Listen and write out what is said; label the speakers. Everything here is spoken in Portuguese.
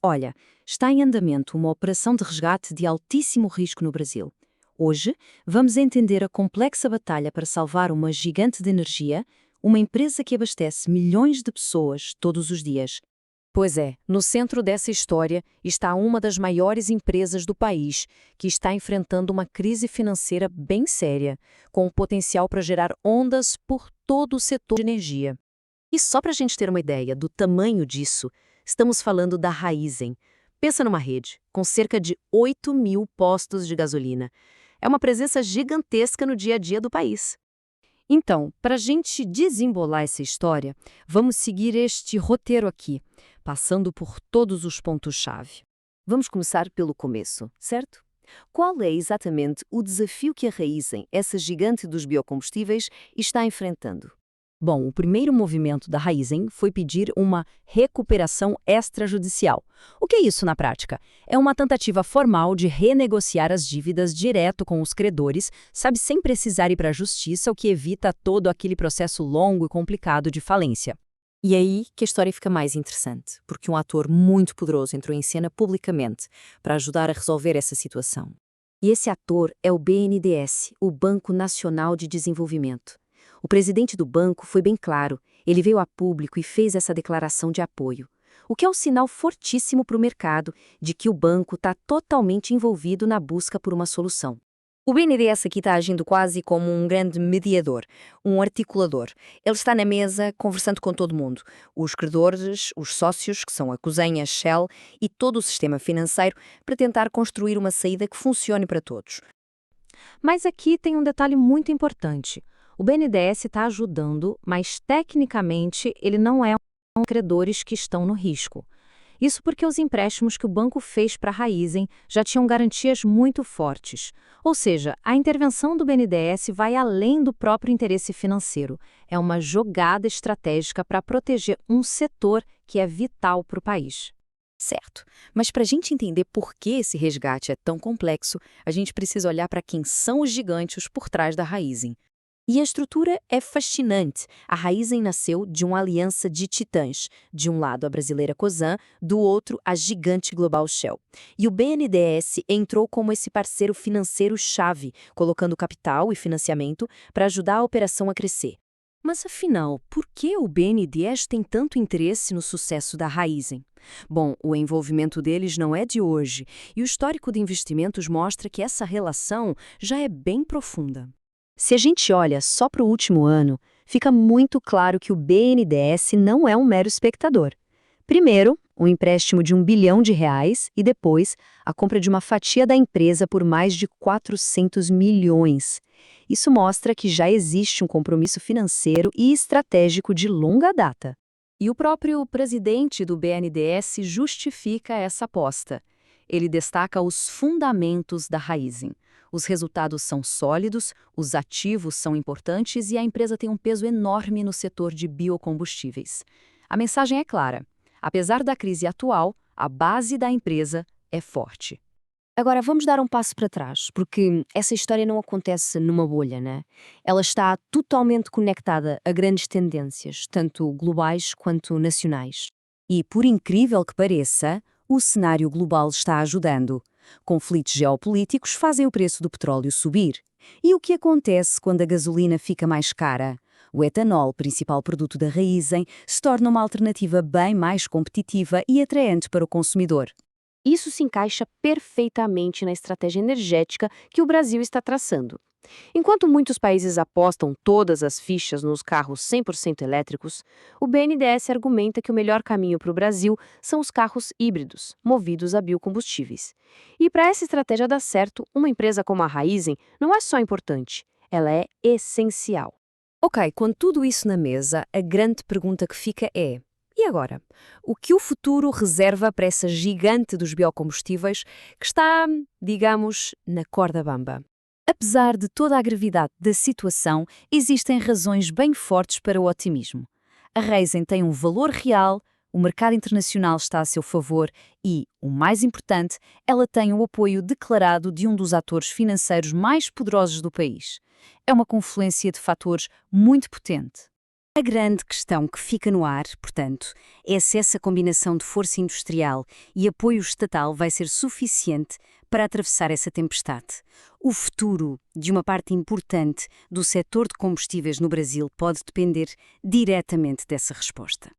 Speaker 1: Olha, está em andamento uma operação de resgate de altíssimo risco no Brasil. Hoje, vamos entender a complexa batalha para salvar uma gigante de energia, uma empresa que abastece milhões de pessoas todos os dias.
Speaker 2: Pois é, no centro dessa história está uma das maiores empresas do país, que está enfrentando uma crise financeira bem séria, com o potencial para gerar ondas por todo o setor de energia. E só para a gente ter uma ideia do tamanho disso, estamos falando da Raízen. Pensa numa rede, com cerca de 8.000 postos de gasolina. É uma presença gigantesca no dia a dia do país.
Speaker 1: Então, para a gente desembolar essa história, vamos seguir este roteiro aqui, passando por todos os pontos-chave. Vamos começar pelo começo, certo? Qual é exatamente o desafio que a Raízen, essa gigante dos biocombustíveis, está enfrentando? Bom, o primeiro movimento da Raízen foi pedir uma recuperação extrajudicial. O que é isso na prática? É uma tentativa formal de renegociar as dívidas direto com os credores, sabe, sem precisar ir para a justiça, o que evita todo aquele processo longo e complicado de falência. E aí que a história fica mais interessante, porque um ator muito poderoso entrou em cena publicamente para ajudar a resolver essa situação. E esse ator é o BNDES, o Banco Nacional de Desenvolvimento. O presidente do banco foi bem claro, ele veio a público e fez essa declaração de apoio, o que é um sinal fortíssimo para o mercado de que o banco está totalmente envolvido na busca por uma solução. O BNDES aqui está agindo quase como um grande mediador, um articulador. Ele está na mesa conversando com todo mundo, os credores, os sócios, que são a Cozinha, a Shell e todo o sistema financeiro, para tentar construir uma saída que funcione para todos. Mas aqui tem um detalhe muito importante. O BNDES está ajudando, mas tecnicamente ele não é um credores que estão no risco. Isso porque os empréstimos que o banco fez para a Raízen já tinham garantias muito fortes. Ou seja, a intervenção do BNDES vai além do próprio interesse financeiro. É uma jogada estratégica para proteger um setor que é vital para o país. Certo, mas para a gente entender por que esse resgate é tão complexo, a gente precisa olhar para quem são os gigantes por trás da Raízen. E a estrutura é fascinante. A Raízen nasceu de uma aliança de titãs. De um lado, a brasileira Cosan, do outro, a gigante global Shell. E o BNDES entrou como esse parceiro financeiro-chave, colocando capital e financiamento para ajudar a operação a crescer. Mas afinal, por que o BNDES tem tanto interesse no sucesso da Raízen? Bom, o envolvimento deles não é de hoje, e o histórico de investimentos mostra que essa relação já é bem profunda. Se a gente olha só para o último ano, fica muito claro que o BNDES não é um mero espectador. Primeiro, um empréstimo de R$ 1 bilhão e depois a compra de uma fatia da empresa por mais de 400 milhões. Isso mostra que já existe um compromisso financeiro e estratégico de longa data. E o próprio presidente do BNDES justifica essa aposta. Ele destaca os fundamentos da Raízen. Os resultados são sólidos, os ativos são importantes e a empresa tem um peso enorme no setor de biocombustíveis. A mensagem é clara. Apesar da crise atual, a base da empresa é forte. Agora, vamos dar um passo para trás, porque essa história não acontece numa bolha, né? Ela está totalmente conectada a grandes tendências, tanto globais quanto nacionais. E, por incrível que pareça, o cenário global está ajudando. Conflitos geopolíticos fazem o preço do petróleo subir. E o que acontece quando a gasolina fica mais cara? O etanol, principal produto da Raízen, se torna uma alternativa bem mais competitiva e atraente para o consumidor. Isso se encaixa perfeitamente na estratégia energética que o Brasil está traçando. Enquanto muitos países apostam todas as fichas nos carros 100% elétricos, o BNDES argumenta que o melhor caminho para o Brasil são os carros híbridos, movidos a biocombustíveis. E para essa estratégia dar certo, uma empresa como a Raízen não é só importante, ela é essencial. Ok, com tudo isso na mesa, a grande pergunta que fica é: e agora? O que o futuro reserva para essa gigante dos biocombustíveis que está, digamos, na corda bamba? Apesar de toda a gravidade da situação, existem razões bem fortes para o otimismo. A Raízen tem um valor real, o mercado internacional está a seu favor e, o mais importante, ela tem o apoio declarado de um dos atores financeiros mais poderosos do país. É uma confluência de fatores muito potente. A grande questão que fica no ar, portanto, é se essa combinação de força industrial e apoio estatal vai ser suficiente para atravessar essa tempestade. O futuro de uma parte importante do setor de combustíveis no Brasil pode depender diretamente dessa resposta.